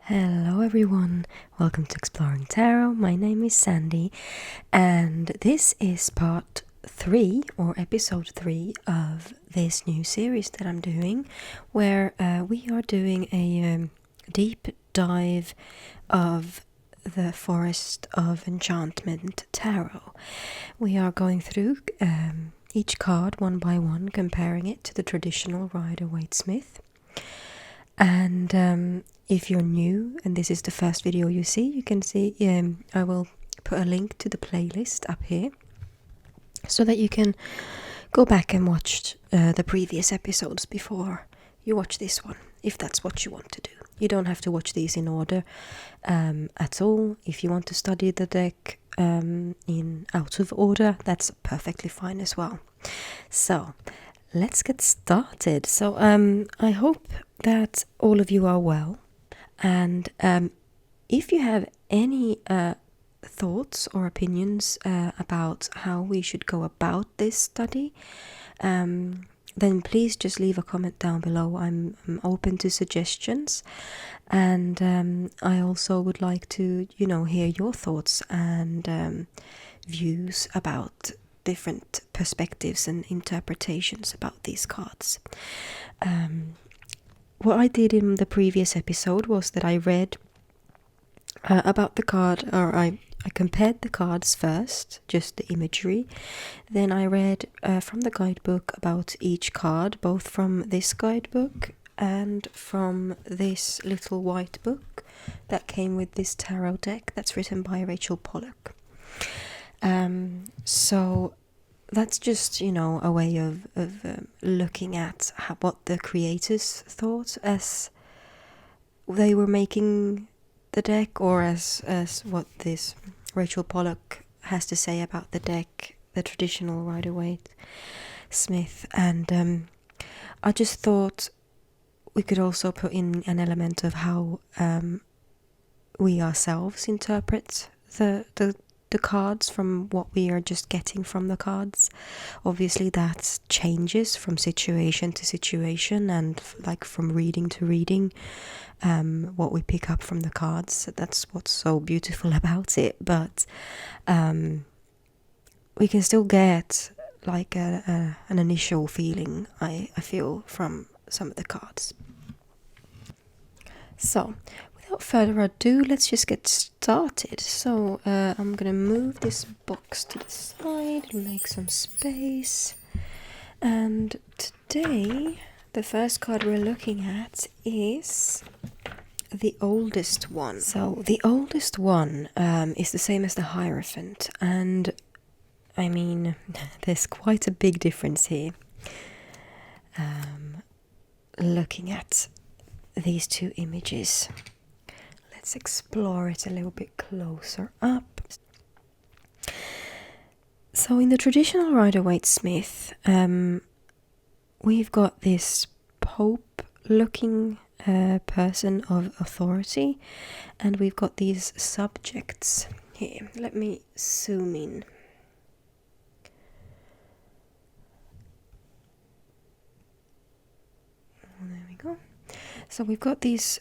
Hello everyone, welcome to Exploring Tarot. My name is Sandi and this is part 3 or episode 3 of this new series that I'm doing where we are doing a deep dive of the Forest of Enchantment tarot. We are going through each card one by one, comparing it to the traditional Rider-Waite-Smith. And if you're new and this is the first video you see, you can see I will put a link to the playlist up here so that you can go back and watch the previous episodes before you watch this one, if that's what you want to do. You don't have to watch these in order at all. If you want to study the deck in out of order, that's perfectly fine as well. So let's get started. So I hope that all of you are well, and if you have any thoughts or opinions about how we should go about this study, then please just leave a comment down below. I'm open to suggestions, and I also would like to, hear your thoughts and views about different perspectives and interpretations about these cards. What I did in the previous episode was that I read about the card, or I compared the cards first, just the imagery. Then I read from the guidebook about each card, both from this guidebook and from this little white book that came with this tarot deck that's written by Rachel Pollock. So that's just, a way of looking at what the creators thought as they were making the deck, or as what this Rachel Pollock has to say about the deck, the traditional Rider-Waite-Smith. And I just thought we could also put in an element of how we ourselves interpret the cards from what we are just getting from the cards. Obviously that changes from situation to situation and like from reading to reading, what we pick up from the cards. That's what's so beautiful about it. But we can still get like an initial feeling, I feel, from some of the cards. So without further ado, let's just get started. So I'm gonna move this box to the side, make some space. And today, the first card we're looking at is the oldest one. So the oldest one is the same as the Hierophant. And I mean, there's quite a big difference here. Looking at these two images. Let's explore it a little bit closer up. So in the traditional Rider-Waite-Smith, we've got this Pope-looking person of authority, and we've got these subjects here. Let me zoom in. There we go. So we've got these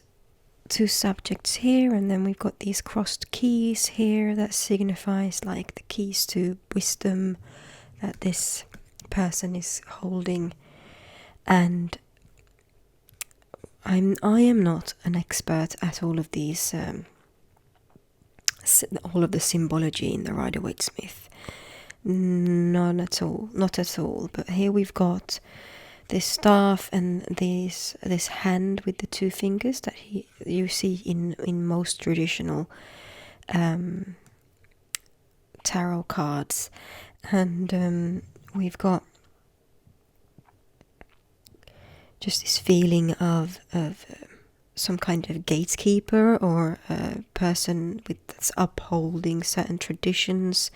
two subjects here, and then we've got these crossed keys here that signifies like the keys to wisdom that this person is holding. And I am not an expert at all of these all of the symbology in the Rider-Waite-Smith, not at all. But here we've got this staff and this hand with the two fingers that you see in most traditional tarot cards. And we've got just this feeling of some kind of gatekeeper, or a person that's upholding certain traditions.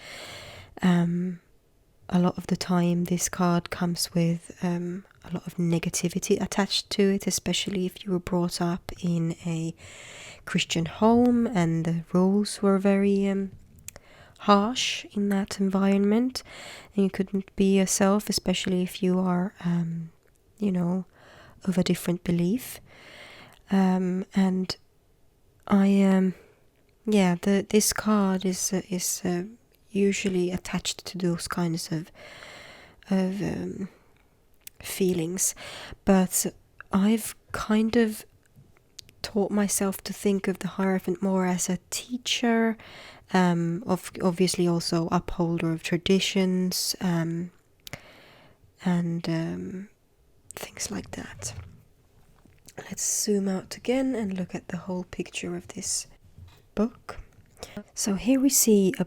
A lot of the time this card comes with a lot of negativity attached to it, especially if you were brought up in a Christian home and the rules were very harsh in that environment, and you couldn't be yourself, especially if you are of a different belief. And this card is usually attached to those kinds of feelings, but I've kind of taught myself to think of the Hierophant more as a teacher, obviously also upholder of traditions, and things like that. Let's zoom out again and look at the whole picture of this book. So here we see a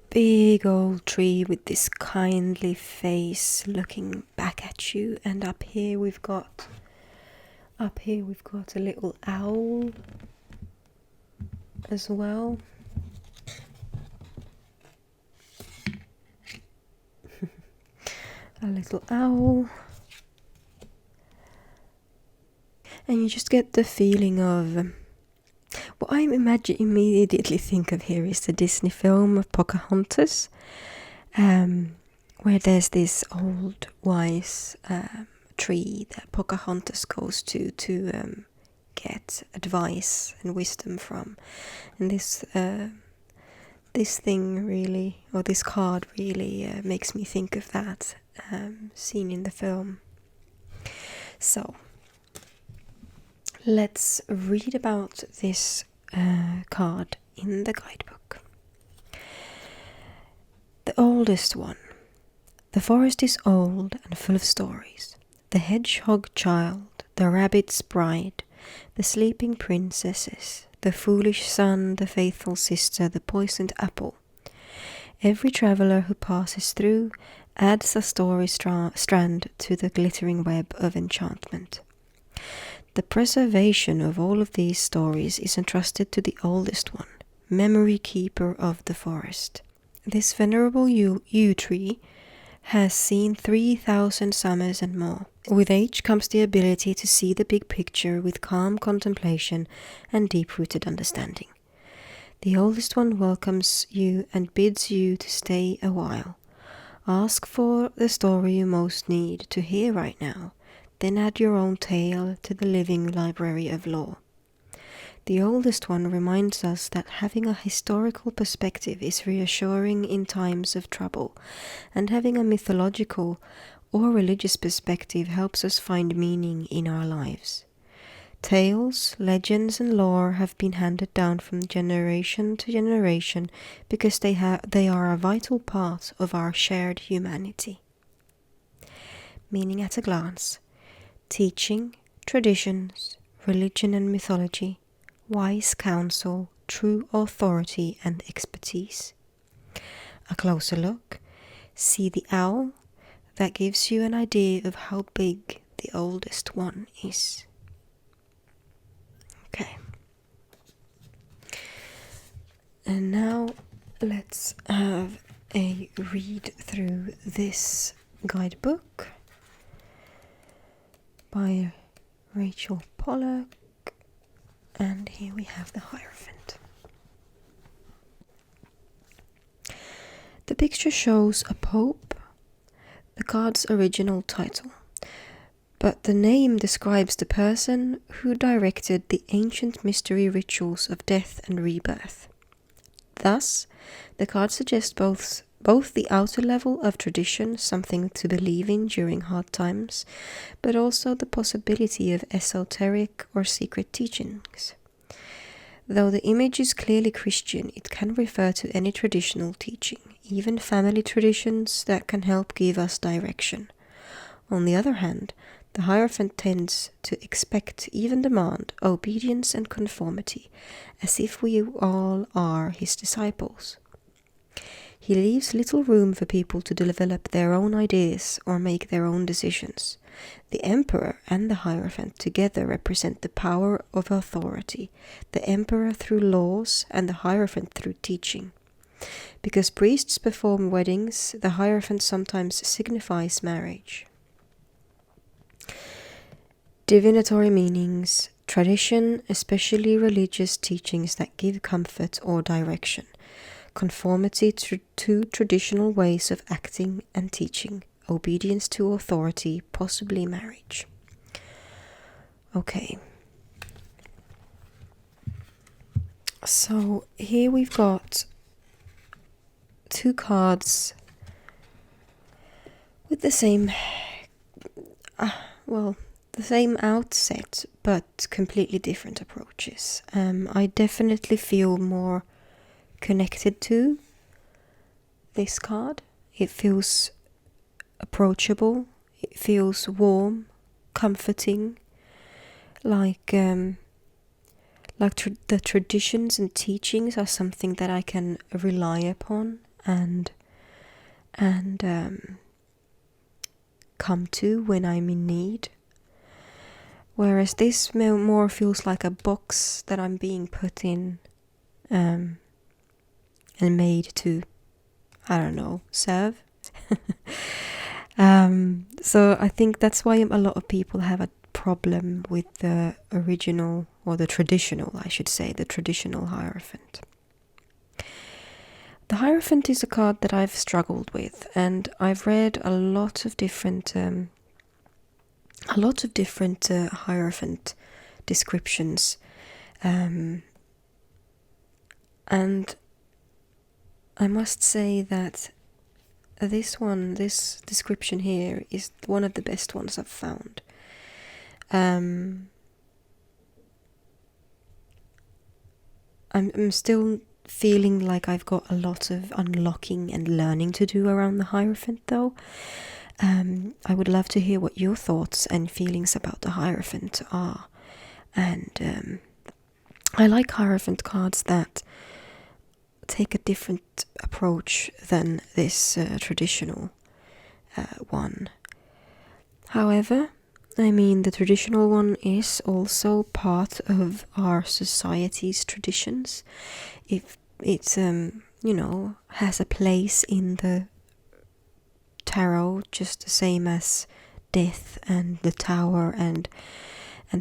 big old tree with this kindly face looking back at you, and up here we've got a little owl as well. A little owl. And you just get the feeling of what I immediately think of here is the Disney film of Pocahontas, where there's this old wise tree that Pocahontas goes to get advice and wisdom from. And this thing really, or this card really makes me think of that scene in the film. So let's read about this card in the guidebook. The oldest one. The forest is old and full of stories. The hedgehog child, the rabbit's bride, the sleeping princesses, the foolish son, the faithful sister, the poisoned apple. Every traveller who passes through adds a story strand to the glittering web of enchantment. The preservation of all of these stories is entrusted to the oldest one, memory keeper of the forest. This venerable yew tree has seen 3,000 summers and more. With age comes the ability to see the big picture with calm contemplation and deep-rooted understanding. The oldest one welcomes you and bids you to stay a while. Ask for the story you most need to hear right now. Then add your own tale to the living library of lore. The oldest one reminds us that having a historical perspective is reassuring in times of trouble, and having a mythological or religious perspective helps us find meaning in our lives. Tales, legends, and lore have been handed down from generation to generation because they are a vital part of our shared humanity. Meaning at a glance: teaching, traditions, religion and mythology, wise counsel, true authority and expertise. A closer look: see the owl. That gives you an idea of how big the oldest one is. Okay. And now let's have a read through this guidebook by Rachel Pollock, and here we have the Hierophant. The picture shows a pope, the card's original title, but the name describes the person who directed the ancient mystery rituals of death and rebirth. Thus, the card suggests both the outer level of tradition, something to believe in during hard times, but also the possibility of esoteric or secret teachings. Though the image is clearly Christian, it can refer to any traditional teaching, even family traditions that can help give us direction. On the other hand, the Hierophant tends to expect, even demand, obedience and conformity, as if we all are his disciples. He leaves little room for people to develop their own ideas or make their own decisions. The Emperor and the Hierophant together represent the power of authority, the Emperor through laws and the Hierophant through teaching. Because priests perform weddings, the Hierophant sometimes signifies marriage. Divinatory meanings: tradition, especially religious teachings that give comfort or direction. Conformity to traditional ways of acting and teaching. Obedience to authority, possibly marriage. Okay. So here we've got 2 cards with the same, the same outset, but completely different approaches. I definitely feel more connected to this card. It feels approachable. It feels warm, comforting, like the traditions and teachings are something that I can rely upon and come to when I'm in need. Whereas this more feels like a box that I'm being put in and made to, I don't know, serve. So I think that's why a lot of people have a problem with the original, or the traditional, I should say, the traditional Hierophant. The Hierophant is a card that I've struggled with, and I've read a lot of different Hierophant descriptions, and I must say that this description here is one of the best ones I've found. I'm still feeling like I've got a lot of unlocking and learning to do around the Hierophant, though. I would love to hear what your thoughts and feelings about the Hierophant are. And I like Hierophant cards that take a different approach than this traditional one. However, I mean, the traditional one is also part of our society's traditions. If it's, has a place in the tarot, just the same as Death and the Tower and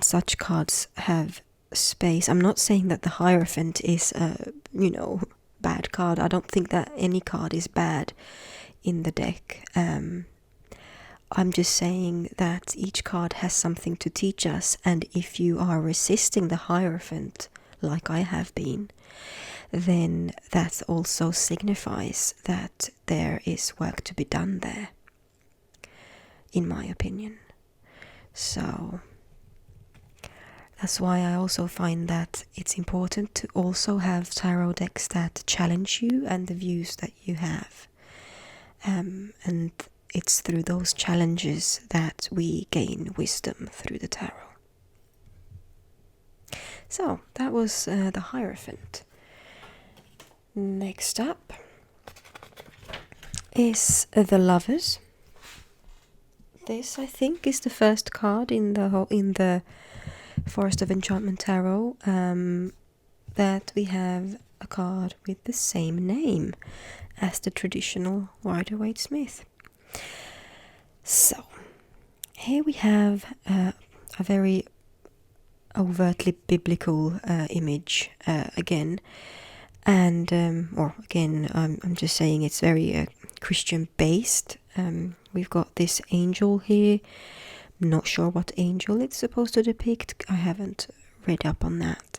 such cards have space. I'm not saying that the Hierophant is a, bad card. I don't think that any card is bad in the deck. I'm just saying that each card has something to teach us, and if you are resisting the Hierophant, like I have been, then that also signifies that there is work to be done there, in my opinion. So that's why I also find that it's important to also have tarot decks that challenge you and the views that you have. And it's through those challenges that we gain wisdom through the tarot. So that was the Hierophant. Next up is the Lovers. This, I think, is the first card in the Forest of Enchantment Tarot that we have a card with the same name as the traditional Rider-Waite-Smith. So here we have a very overtly biblical image again, and I'm just saying it's very Christian based. We've got this angel here. Not sure what angel it's supposed to depict. I haven't read up on that.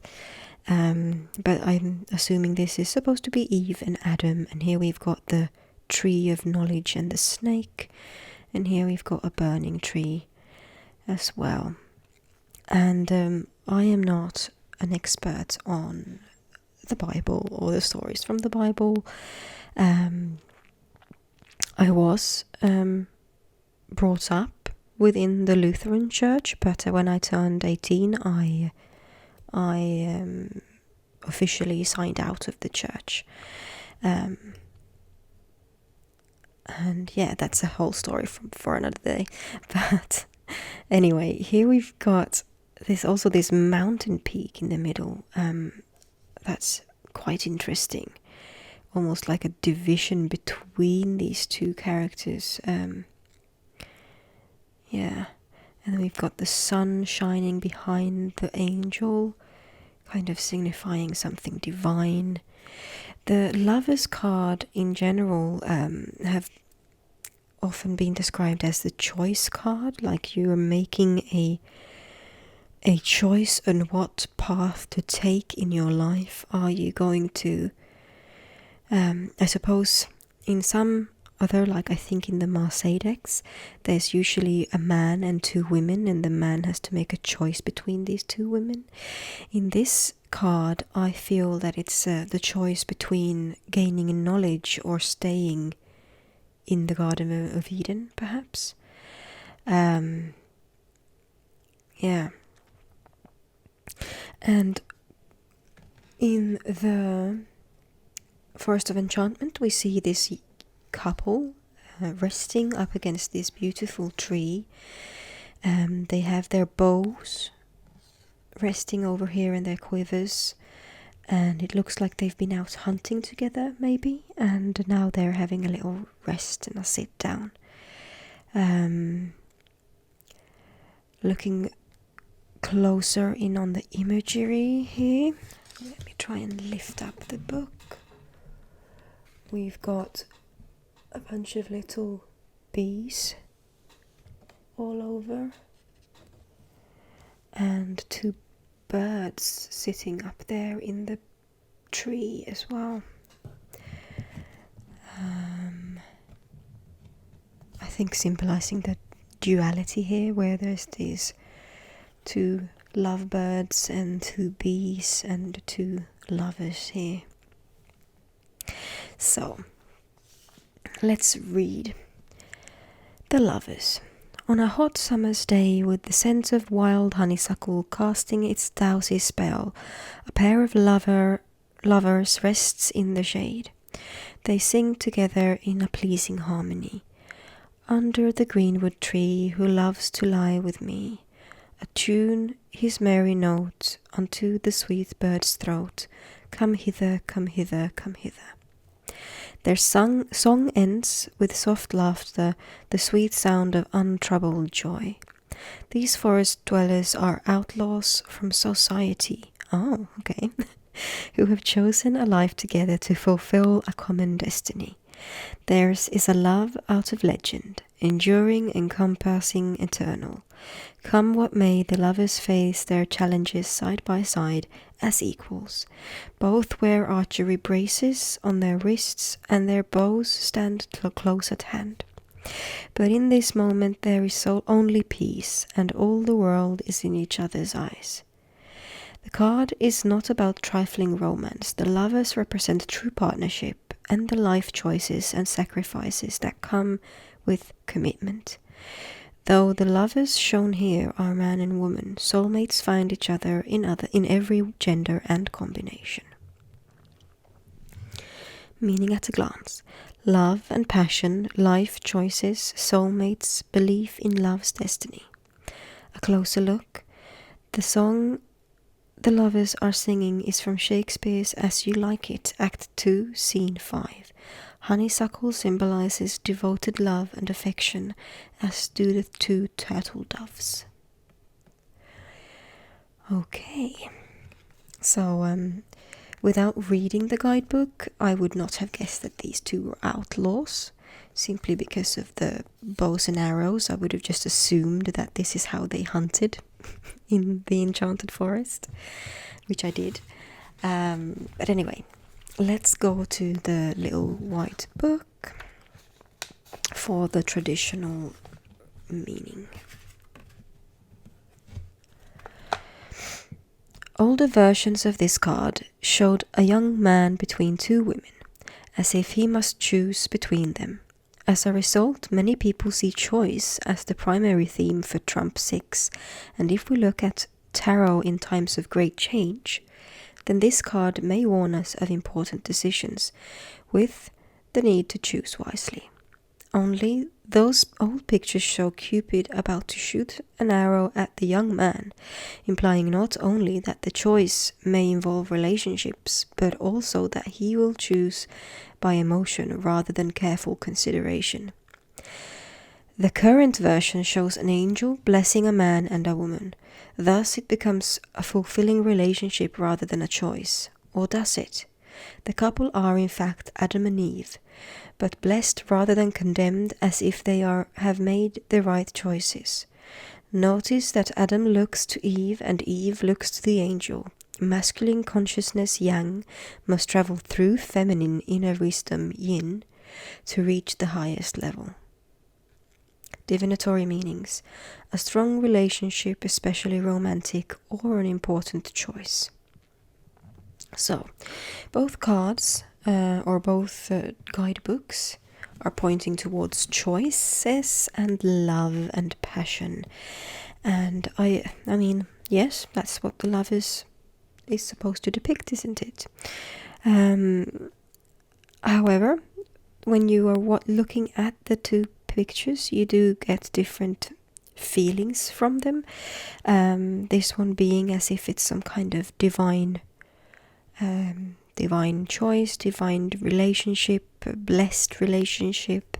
But I'm assuming this is supposed to be Eve and Adam. And here we've got the tree of knowledge and the snake. And here we've got a burning tree as well. And I am not an expert on the Bible or the stories from the Bible. I was brought up within the Lutheran Church, but when I turned 18, I officially signed out of the church. And yeah, that's a whole story for another day. But anyway, here we've got this mountain peak in the middle. That's quite interesting. Almost like a division between these two characters. Yeah, and then we've got the sun shining behind the angel, kind of signifying something divine. The Lovers card in general have often been described as the choice card, like you're making a choice on what path to take in your life. Are you going to, I suppose, in some other, like I think in the Marseille decks, there's usually a man and two women, and the man has to make a choice between these two women. In this card, I feel that it's the choice between gaining knowledge or staying in the Garden of Eden, perhaps. Yeah. And in the Forest of Enchantment, we see this couple resting up against this beautiful tree. They have their bows resting over here and their quivers, and it looks like they've been out hunting together, maybe, and now they're having a little rest and a sit down. Looking closer in on the imagery here, let me try and lift up the book. We've got a bunch of little bees all over, and two birds sitting up there in the tree as well. I think symbolizing the duality here, where there's these two lovebirds and two bees and two lovers here. So, let's read. The lovers. On a hot summer's day, with the scent of wild honeysuckle casting its drowsy spell, a pair of lovers rests in the shade. They sing together in a pleasing harmony. Under the greenwood tree, who loves to lie with me, attune his merry note unto the sweet bird's throat. Come hither, come hither, come hither. Their song ends with soft laughter, the sweet sound of untroubled joy. These forest dwellers are outlaws from society. Oh, okay. Who have chosen a life together to fulfill a common destiny. Theirs is a love out of legend, enduring, encompassing, eternal. Come what may, the lovers face their challenges side by side as equals. Both wear archery braces on their wrists, and their bows stand close at hand. But in this moment there is only peace, and all the world is in each other's eyes. The card is not about trifling romance. The lovers represent true partnership and the life choices and sacrifices that come with commitment. Though the lovers shown here are man and woman, soulmates find each other in every gender and combination. Meaning at a glance. Love and passion, life choices, soulmates, belief in love's destiny. A closer look. The song the lovers are singing is from Shakespeare's As You Like It, Act 2, Scene 5. Honeysuckle symbolizes devoted love and affection, as do the two turtle doves. Okay, so without reading the guidebook, I would not have guessed that these two were outlaws. Simply because of the bows and arrows, I would have just assumed that this is how they hunted in the Enchanted Forest, which I did. But anyway, let's go to the little white book for the traditional meaning. Older versions of this card showed a young man between two women, as if he must choose between them. As a result, many people see choice as the primary theme for Trump 6, and if we look at tarot in times of great change, then this card may warn us of important decisions, with the need to choose wisely. Only those old pictures show Cupid about to shoot an arrow at the young man, implying not only that the choice may involve relationships, but also that he will choose by emotion rather than careful consideration. The current version shows an angel blessing a man and a woman. Thus it becomes a fulfilling relationship rather than a choice. Or does it? The couple are in fact Adam and Eve, but blessed rather than condemned, as if they have made the right choices. Notice that Adam looks to Eve and Eve looks to the angel. Masculine consciousness, yang, must travel through feminine inner wisdom, yin, to reach the highest level. Divinatory meanings: a strong relationship, especially romantic, or an important choice. So, both cards, or both guidebooks, are pointing towards choices and love and passion. And I mean, yes, that's what the love is supposed to depict, isn't it? However, when you are looking at the two pictures, you do get different feelings from them. This one being as if it's some kind of divine choice, divine relationship, blessed relationship.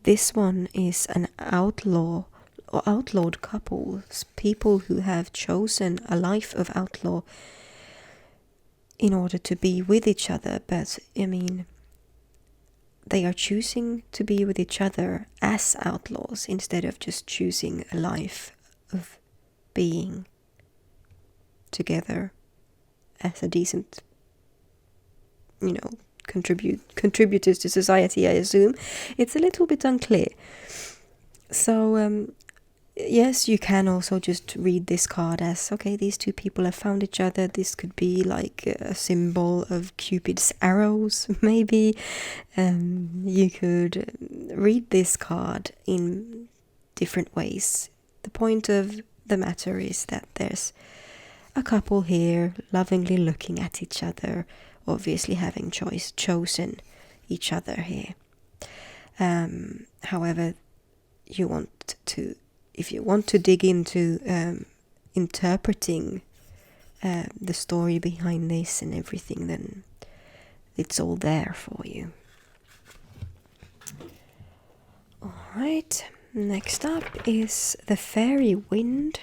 This one is an outlaw or outlawed couples, people who have chosen a life of outlaw in order to be with each other. But I mean, they are choosing to be with each other as outlaws instead of just choosing a life of being together as a decent, contributors to society, I assume. It's a little bit unclear. So, yes, you can also just read this card as, okay, these two people have found each other. This could be like a symbol of Cupid's arrows, maybe. You could read this card in different ways. The point of the matter is that there's a couple here lovingly looking at each other, obviously having chosen each other here. However, if you want to dig into interpreting the story behind this and everything, then it's all there for you. Alright, next up is the Faery Wind,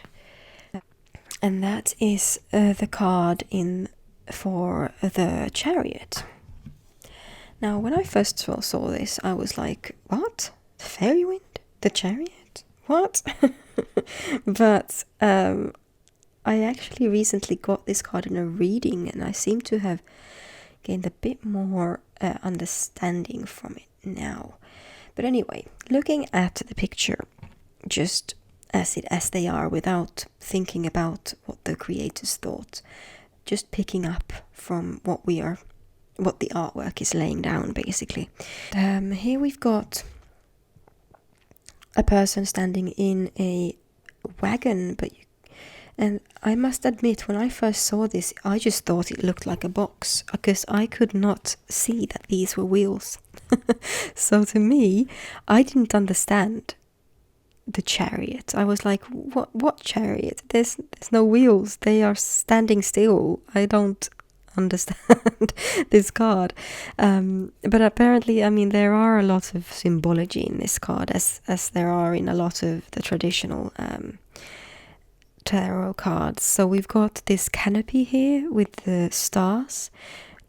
and that is the card for the Chariot. Now, when I first saw this, I was like, what? The Faery Wind? The Chariot? What? But I actually recently got this card in a reading, and I seem to have gained a bit more understanding from it now. But anyway, looking at the picture just as they are, without thinking about what the creators thought, just picking up from what the artwork is laying down, basically. Here we've got a person standing in a wagon, and I must admit, when I first saw this, I just thought it looked like a box, because I could not see that these were wheels. So to me, I didn't understand the chariot. I was like, what chariot? There's no wheels. They are standing still. I don't understand this card. But apparently, I mean, there are a lot of symbology in this card, as there are in a lot of the traditional tarot cards. So we've got this canopy here with the stars.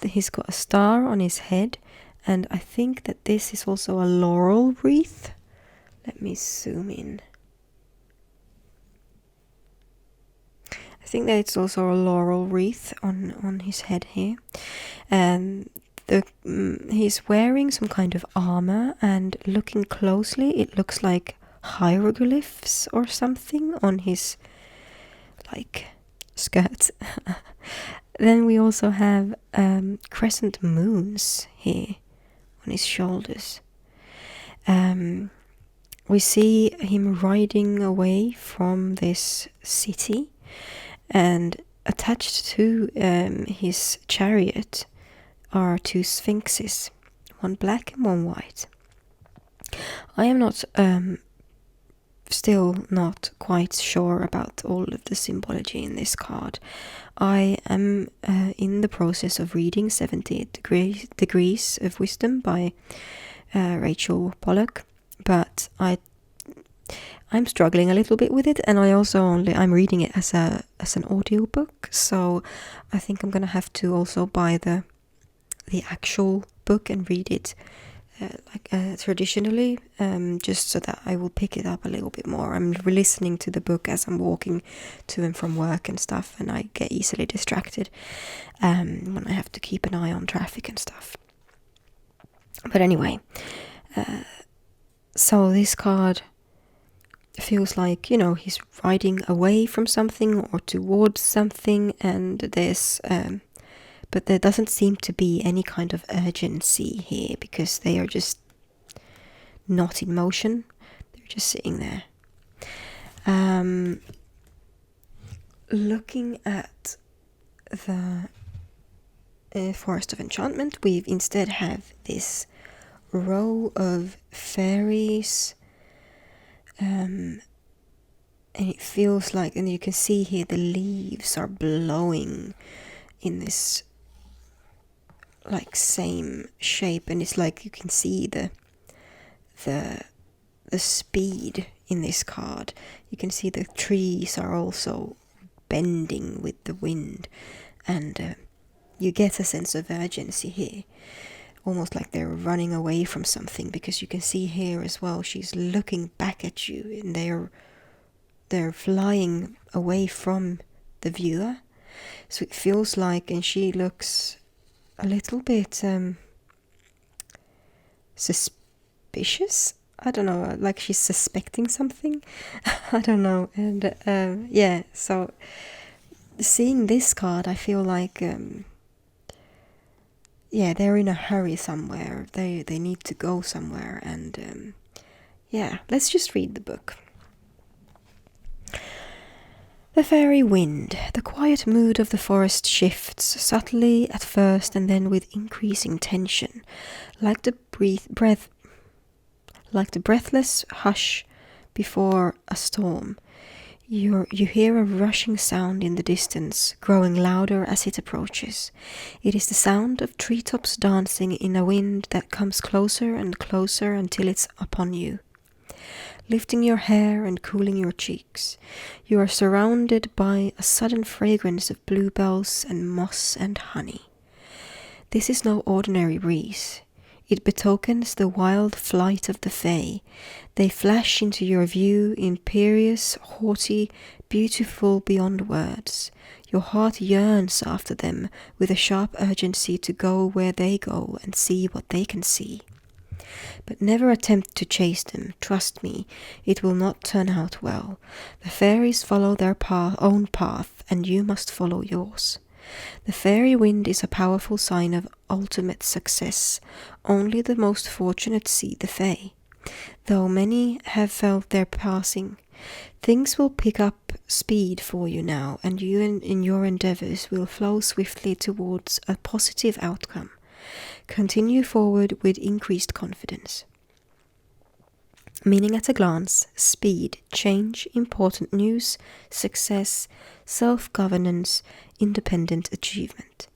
He's got a star on his head, and I think that this is also a laurel wreath. Let me zoom in. I think that it's also a laurel wreath on his head here. And he's wearing some kind of armor, and looking closely, it looks like hieroglyphs or something on his skirt. Then we also have crescent moons here on his shoulders. We see him riding away from this city, and attached to his chariot are two sphinxes, one black and one white. I am still not quite sure about all of the symbology in this card. I am in the process of reading 78 Degrees of Wisdom by Rachel Pollock, but I'm struggling a little bit with it, and I'm reading it as an audiobook, so I think I'm gonna have to also buy the actual book and read it traditionally, just so that I will pick it up a little bit more. I'm listening to the book as I'm walking to and from work and stuff, and I get easily distracted when I have to keep an eye on traffic and stuff. But anyway, so this card feels like, he's riding away from something or towards something, and there's but there doesn't seem to be any kind of urgency here, because they are just not in motion. They're just sitting there. Looking at the Forest of Enchantment, we instead have this row of fairies, and it feels like, and you can see here the leaves are blowing in this like same shape, and it's like you can see the speed in this card. You can see the trees are also bending with the wind, and you get a sense of urgency here, almost like they're running away from something, because you can see here as well she's looking back at you, and they're flying away from the viewer. So it feels like, and she looks a little bit suspicious. I don't know, like she's suspecting something. I don't know. And yeah, so seeing this card, I feel like they're in a hurry somewhere. They need to go somewhere, and yeah, let's just read the book. The Faery Wind. The quiet mood of the forest shifts, subtly at first and then with increasing tension, like the breathless hush before a storm. You hear a rushing sound in the distance, growing louder as it approaches. It is the sound of treetops dancing in a wind that comes closer and closer until it's upon you, lifting your hair and cooling your cheeks. You are surrounded by a sudden fragrance of bluebells and moss and honey. This is no ordinary breeze. It betokens the wild flight of the Fae. They flash into your view, imperious, haughty, beautiful beyond words. Your heart yearns after them with a sharp urgency to go where they go and see what they can see. But never attempt to chase them. Trust me, it will not turn out well. The fairies follow their own path, and you must follow yours. The Faery Wind is a powerful sign of ultimate success. Only the most fortunate see the Fae. Though many have felt their passing, things will pick up speed for you now, and you in your endeavors will flow swiftly towards a positive outcome. Continue forward with increased confidence. Meaning at a glance: speed, change, important news, success, self-governance, independent achievement.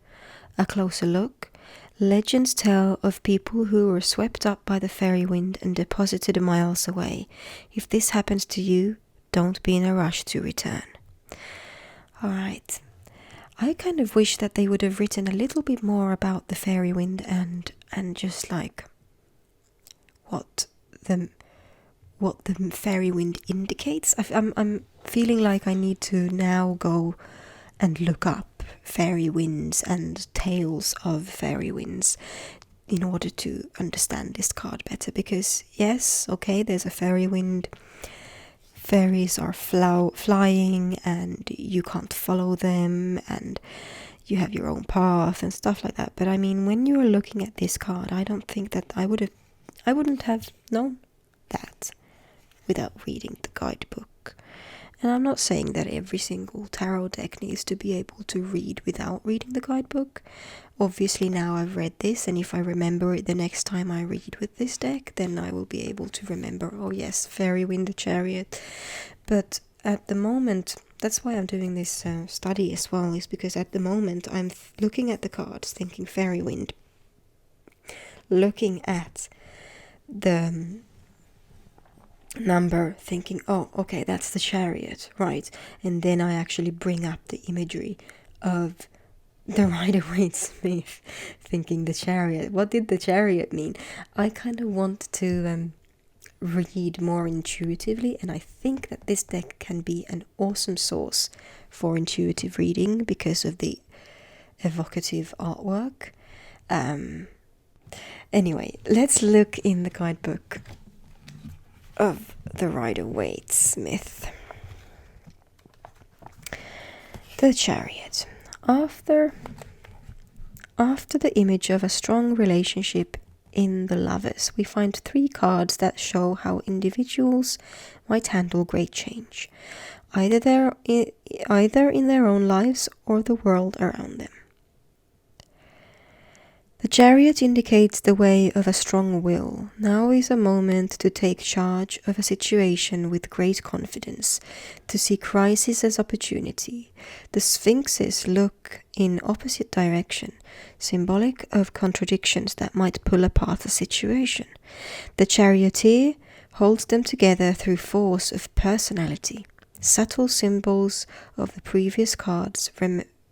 A closer look: legends tell of people who were swept up by the Faery Wind and deposited miles away. If this happens to you, don't be in a rush to return. Alright. I kind of wish that they would have written a little bit more about the Faery Wind and just like what the Faery Wind indicates. I'm feeling like I need to now go and look up fairy winds and tales of fairy winds in order to understand this card better, because yes, okay, there's a fairy wind. Fairies are flying and you can't follow them and you have your own path and stuff like that. But I mean, when you are looking at this card, I don't think that I wouldn't have known that without reading the guidebook. And I'm not saying that every single tarot deck needs to be able to read without reading the guidebook. Obviously now I've read this, and if I remember it the next time I read with this deck, then I will be able to remember, oh yes, Faery Wind, the Chariot. But at the moment, that's why I'm doing this study as well, is because at the moment I'm looking at the cards thinking Faery Wind, looking at the number thinking, oh okay, that's the Chariot, right? And then I actually bring up the imagery of the Rider-Waite-Smith thinking the Chariot. What did the Chariot mean? I kind of want to read more intuitively, and I think that this deck can be an awesome source for intuitive reading because of the evocative artwork. Anyway, let's look in the guidebook of the Rider-Waite-Smith. The Chariot. After the image of a strong relationship in the Lovers, we find 3 cards that show how individuals might handle great change, either in their own lives or the world around them. The Chariot indicates the way of a strong will. Now is a moment to take charge of a situation with great confidence, to see crisis as opportunity. The Sphinxes look in opposite direction, symbolic of contradictions that might pull apart a situation. The Charioteer holds them together through force of personality. Subtle symbols of the previous cards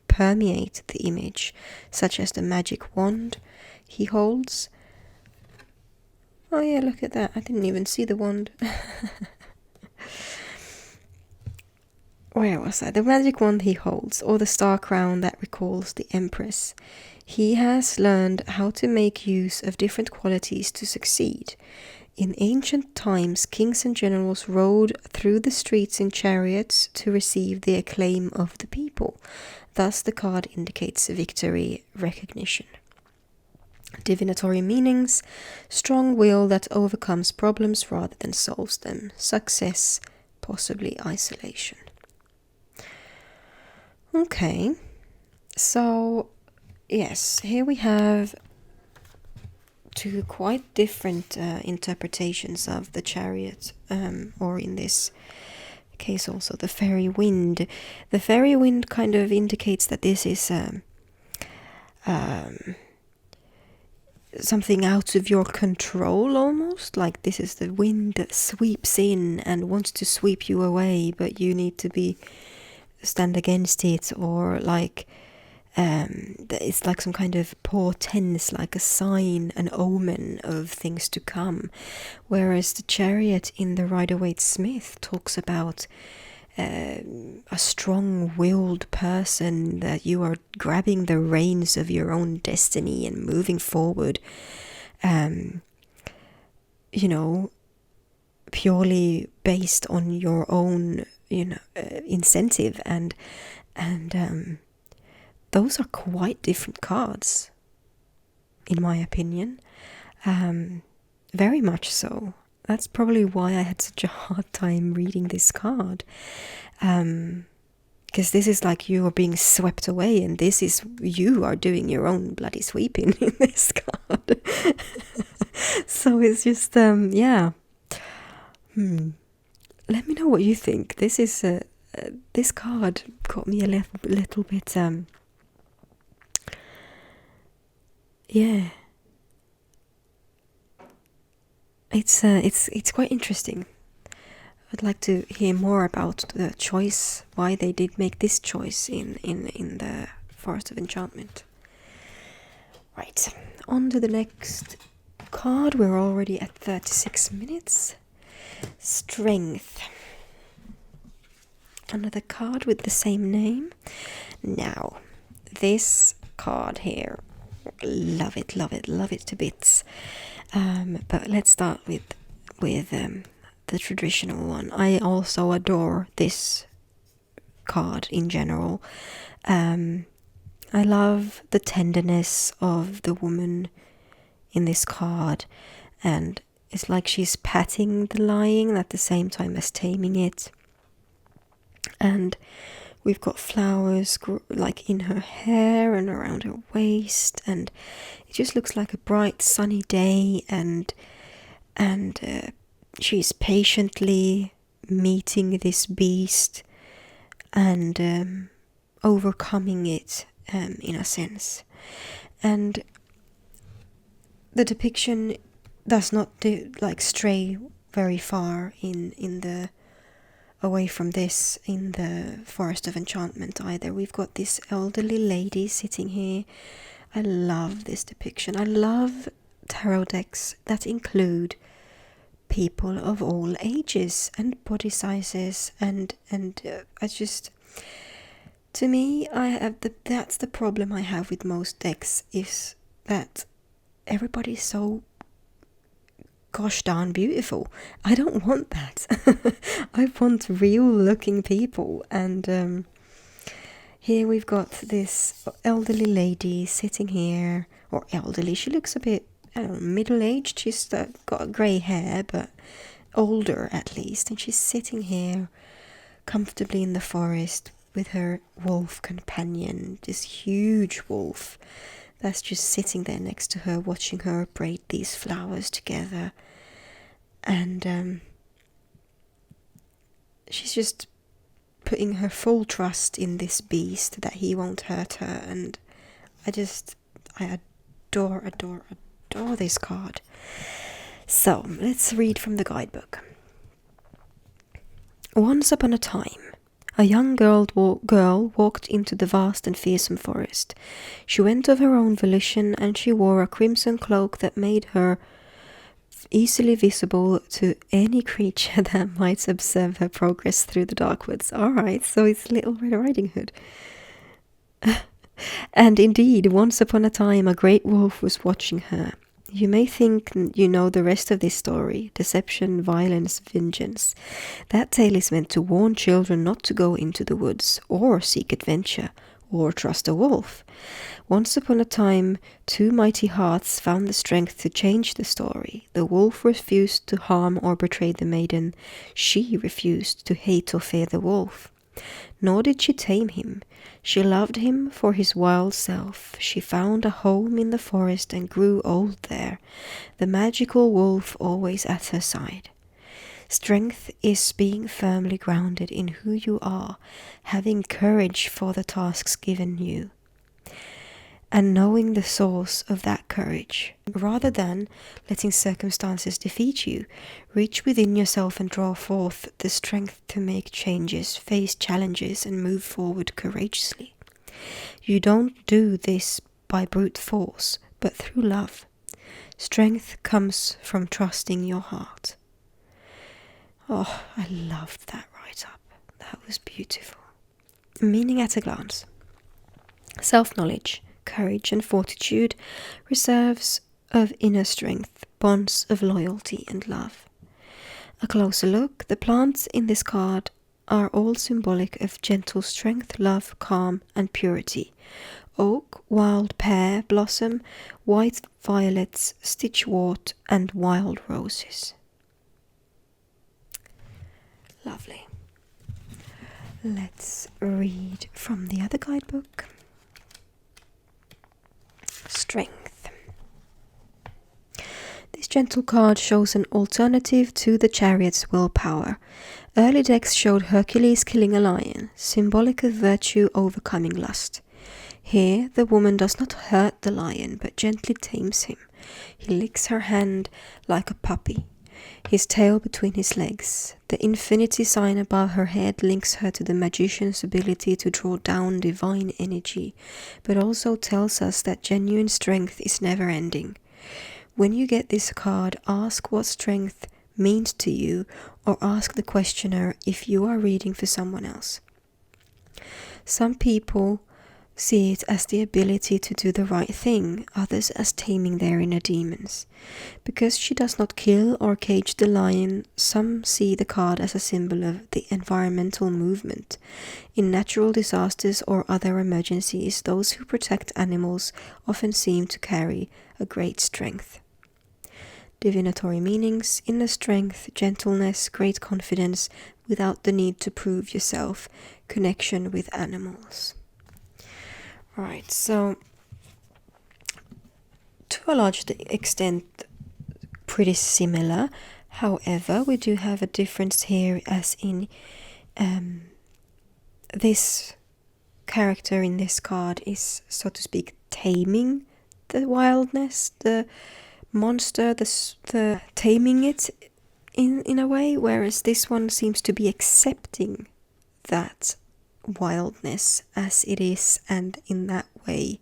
permeate the image, such as the magic wand he holds. Oh yeah, look at that. I didn't even see the wand. Where was that? The magic wand he holds, or the star crown that recalls the Empress. He has learned how to make use of different qualities to succeed. In ancient times, kings and generals rode through the streets in chariots to receive the acclaim of the people. Thus, the card indicates victory recognition. Divinatory meanings: strong will that overcomes problems rather than solves them. Success, possibly isolation. Okay, so yes, here we have 2 quite different interpretations of the Chariot, or in this case also the Faery Wind. The Faery Wind kind of indicates that this is something out of your control, almost like this is the wind that sweeps in and wants to sweep you away, but you need to stand against it, or like it's like some kind of portents, like a sign, an omen of things to come. Whereas the Chariot in the Rider-Waite-Smith talks about a strong-willed person, that you are grabbing the reins of your own destiny and moving forward, purely based on your own, incentive, and those are quite different cards, in my opinion. Very much so. That's probably why I had such a hard time reading this card. Because this is like you are being swept away, and this is you are doing your own bloody sweeping in this card. So it's just, yeah. Let me know what you think. This is this card got me a little bit, yeah. It's quite interesting. I'd like to hear more about the choice, why they did make this choice in the Forest of Enchantment. Right, on to the next card. We're already at 36 minutes. Strength. Another card with the same name. Now, this card here, love it to bits. But let's start with the traditional one. I also adore this card in general. I love the tenderness of the woman in this card, and it's like she's patting the lion at the same time as taming it. And we've got flowers like in her hair and around her waist, and it just looks like a bright sunny day, and she's patiently meeting this beast and overcoming it, in a sense. And the depiction does not stray very far in the away from this in the Forest of Enchantment either. We've got this elderly lady sitting here. I love this depiction. I love tarot decks that include people of all ages and body sizes, and I just, to me, that's the problem I have with most decks, is that everybody's so gosh darn beautiful. I don't want that. I want real looking people. And here we've got this elderly lady sitting here, or elderly, she looks a bit, I don't know, middle-aged. She's got grey hair, but older at least, and she's sitting here comfortably in the forest with her wolf companion, this huge wolf that's just sitting there next to her, watching her braid these flowers together. And she's just putting her full trust in this beast that he won't hurt her. And I adore this card. So let's read from the guidebook. Once upon a time, a young girl walked into the vast and fearsome forest. She went of her own volition, and she wore a crimson cloak that made her easily visible to any creature that might observe her progress through the dark woods. Alright, so it's Little Red Riding Hood. And indeed, once upon a time, a great wolf was watching her. You may think you know the rest of this story: deception, violence, vengeance. That tale is meant to warn children not to go into the woods, or seek adventure, or trust a wolf. Once upon a time, two mighty hearts found the strength to change the story. The wolf refused to harm or betray the maiden. She refused to hate or fear the wolf. Nor did she tame him. She loved him for his wild self. She found a home in the forest and grew old there, the magical wolf always at her side. Strength is being firmly grounded in who you are, having courage for the tasks given you, and knowing the source of that courage. Rather than letting circumstances defeat you, reach within yourself and draw forth the strength to make changes, face challenges, and move forward courageously. You don't do this by brute force, but through love. Strength comes from trusting your heart. Oh, I loved that write-up. That was beautiful. Meaning at a glance. Self-knowledge, courage and fortitude, reserves of inner strength, bonds of loyalty and love. A closer look, the plants in this card are all symbolic of gentle strength, love, calm and purity. Oak, wild pear blossom, white violets, stitchwort and wild roses. Lovely. Let's read from the other guidebook. Strength. This gentle card shows an alternative to the Chariot's willpower. Early decks showed Hercules killing a lion, symbolic of virtue overcoming lust. Here, the woman does not hurt the lion, but gently tames him. He licks her hand like a puppy, his tail between his legs. The infinity sign above her head links her to the magician's ability to draw down divine energy, but also tells us that genuine strength is never ending. When you get this card, ask what strength means to you, or ask the questioner if you are reading for someone else. Some people see it as the ability to do the right thing, others as taming their inner demons. Because she does not kill or cage the lion, some see the card as a symbol of the environmental movement. In natural disasters or other emergencies, those who protect animals often seem to carry a great strength. Divinatory meanings: inner strength, gentleness, great confidence without the need to prove yourself, connection with animals. Right, so to a large extent pretty similar. However, we do have a difference here, as in this character in this card is, so to speak, taming the wildness, the monster, the taming it in a way, whereas this one seems to be accepting that wildness as it is, and in that way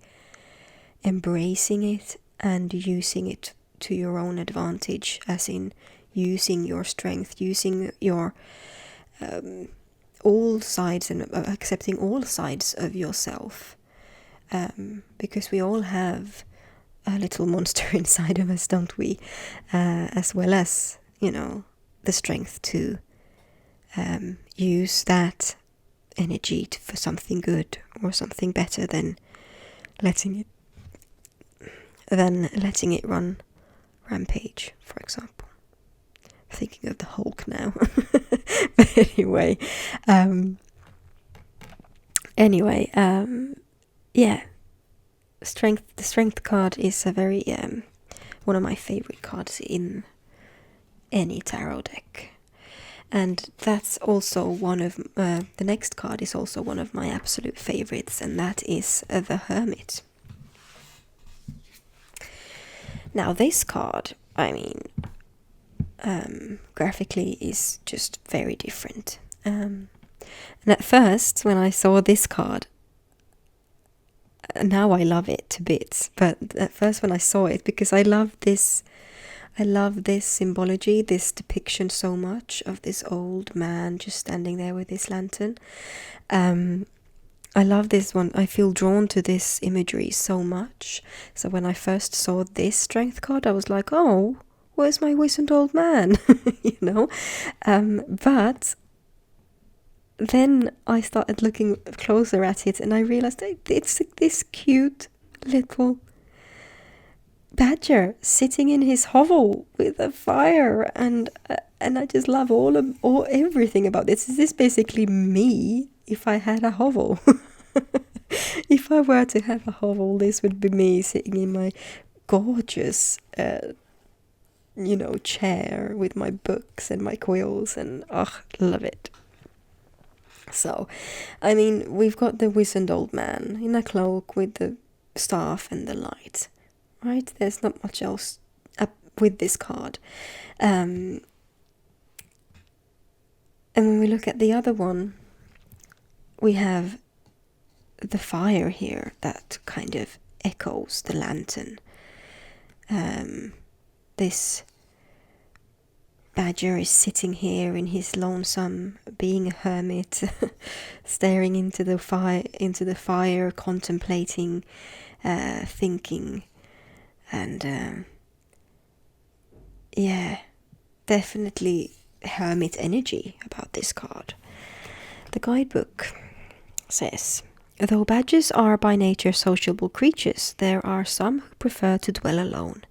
embracing it and using it to your own advantage, as in using your strength, using your all sides, and accepting all sides of yourself, because we all have a little monster inside of us, don't we? As well as, the strength to use that energy for something good or something better than letting it run rampage, for example. Thinking of the Hulk now. But yeah. The strength card is a very one of my favorite cards in any tarot deck. And that's also one of the next card is also one of my absolute favorites, and that is the Hermit. Now this card, graphically is just very different. And at first, when I saw this card, now I love it to bits. But at first, when I saw it, because I love this symbology, this depiction so much of this old man just standing there with his lantern. I love this one. I feel drawn to this imagery so much. So when I first saw this strength card, I was like, oh, where's my wizened old man? But then I started looking closer at it, and I realized it's this cute little badger sitting in his hovel with a fire, and I just love everything about this. This is basically me if I had a hovel. If I were to have a hovel, this would be me sitting in my gorgeous chair with my books and my quills, and love it. So, we've got the wizened old man in a cloak with the staff and the light, right? There's not much else up with this card. And when we look at the other one, we have the fire here that kind of echoes the lantern. This badger is sitting here in his lonesome, being a hermit, staring into the fire, contemplating, thinking, and definitely hermit energy about this card. The guidebook says, though badgers are by nature sociable creatures, there are some who prefer to dwell alone.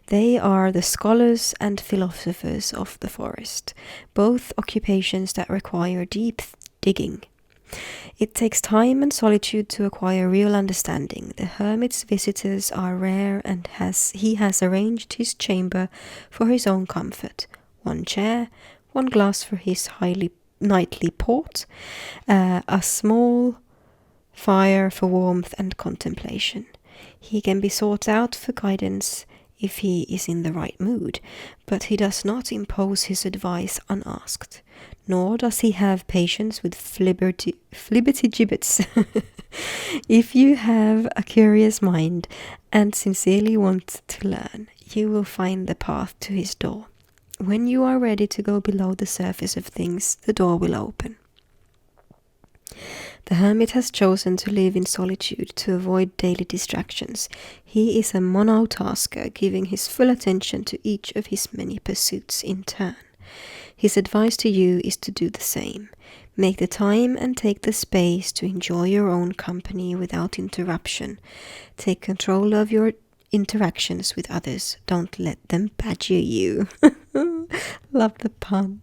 They are the scholars and philosophers of the forest, both occupations that require deep digging. It takes time and solitude to acquire real understanding. The hermit's visitors are rare, and he has arranged his chamber for his own comfort. One chair, one glass for his nightly port, a small fire for warmth and contemplation. He can be sought out for guidance if he is in the right mood, but he does not impose his advice unasked, nor does he have patience with flibbertigibbets. If you have a curious mind and sincerely want to learn, you will find the path to his door. When you are ready to go below the surface of things, the door will open. The hermit has chosen to live in solitude to avoid daily distractions. He is a monotasker, giving his full attention to each of his many pursuits in turn. His advice to you is to do the same. Make the time and take the space to enjoy your own company without interruption. Take control of your interactions with others. Don't let them badger you. Love the pun.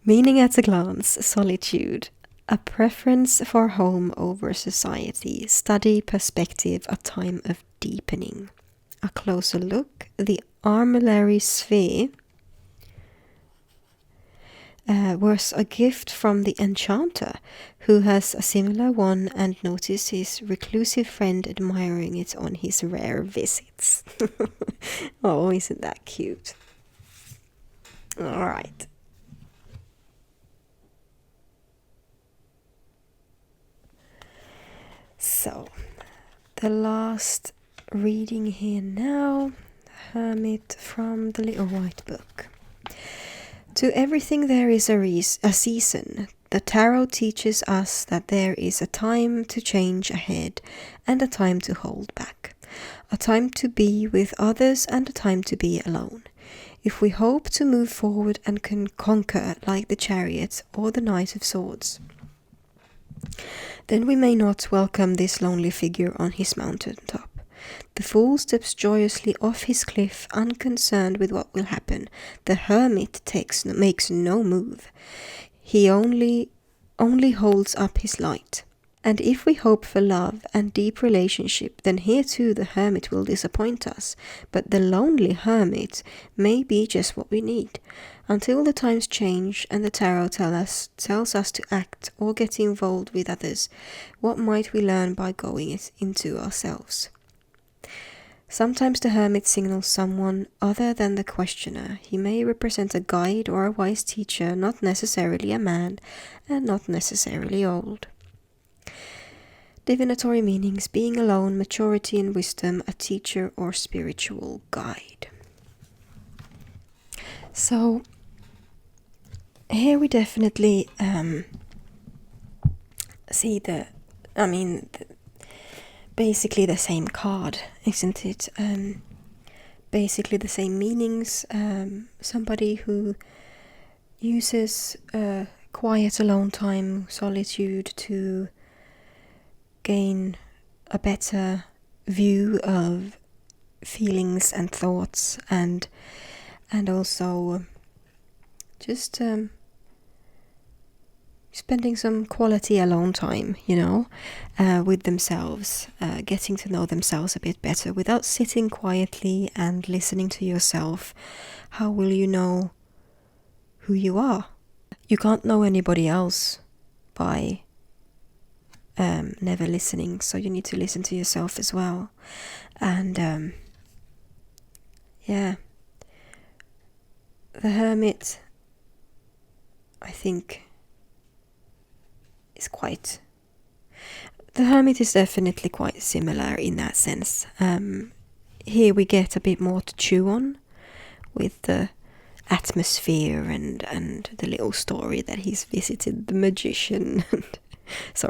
Meaning at a glance, solitude. A preference for home over society. Study, perspective, a time of deepening. A closer look. The armillary sphere was a gift from the enchanter, who has a similar one and noticed his reclusive friend admiring it on his rare visits. Oh, isn't that cute? All right. So, the last reading here now, Hermit from the Little White Book. To everything there is a season. The tarot teaches us that there is a time to change ahead and a time to hold back. A time to be with others and a time to be alone. If we hope to move forward and can conquer like the Chariot or the Knight of Swords, then we may not welcome this lonely figure on his mountain top. The fool steps joyously off his cliff, unconcerned with what will happen. The hermit makes no move. He only holds up his light. And if we hope for love and deep relationship, then here too the hermit will disappoint us. But the lonely hermit may be just what we need. Until the times change and the tarot tells us to act or get involved with others, what might we learn by going into ourselves? Sometimes the hermit signals someone other than the questioner. He may represent a guide or a wise teacher, not necessarily a man, and not necessarily old. Divinatory meanings: being alone, maturity and wisdom, a teacher or spiritual guide. So here we definitely see basically the same card, isn't it? Basically the same meanings. Somebody who uses quiet alone time, solitude, to gain a better view of feelings and thoughts, and also just spending some quality alone time, with themselves, getting to know themselves a bit better without sitting quietly and listening to yourself. How will you know who you are? You can't know anybody else by never listening, so you need to listen to yourself as well. And the hermit, I think, the hermit is definitely quite similar in that sense. Here we get a bit more to chew on with the atmosphere and the little story that he's visited the magician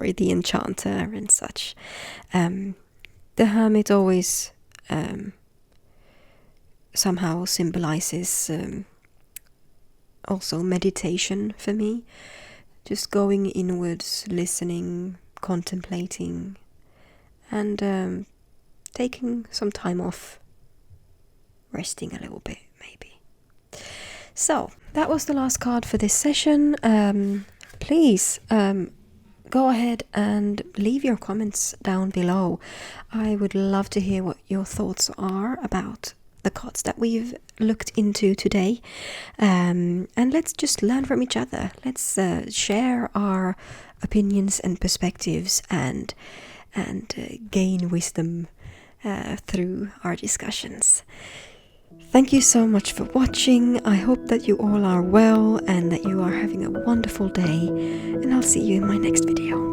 the enchanter and such. The hermit always somehow symbolizes also meditation for me. Just going inwards, listening, contemplating, and taking some time off, resting a little bit, maybe. So, that was the last card for this session. Please go ahead and leave your comments down below. I would love to hear what your thoughts are about the cards that we've looked into today, and let's just learn from each other. Let's share our opinions and perspectives and gain wisdom through our discussions. Thank you so much for watching. I hope that you all are well and that you are having a wonderful day, and I'll see you in my next video.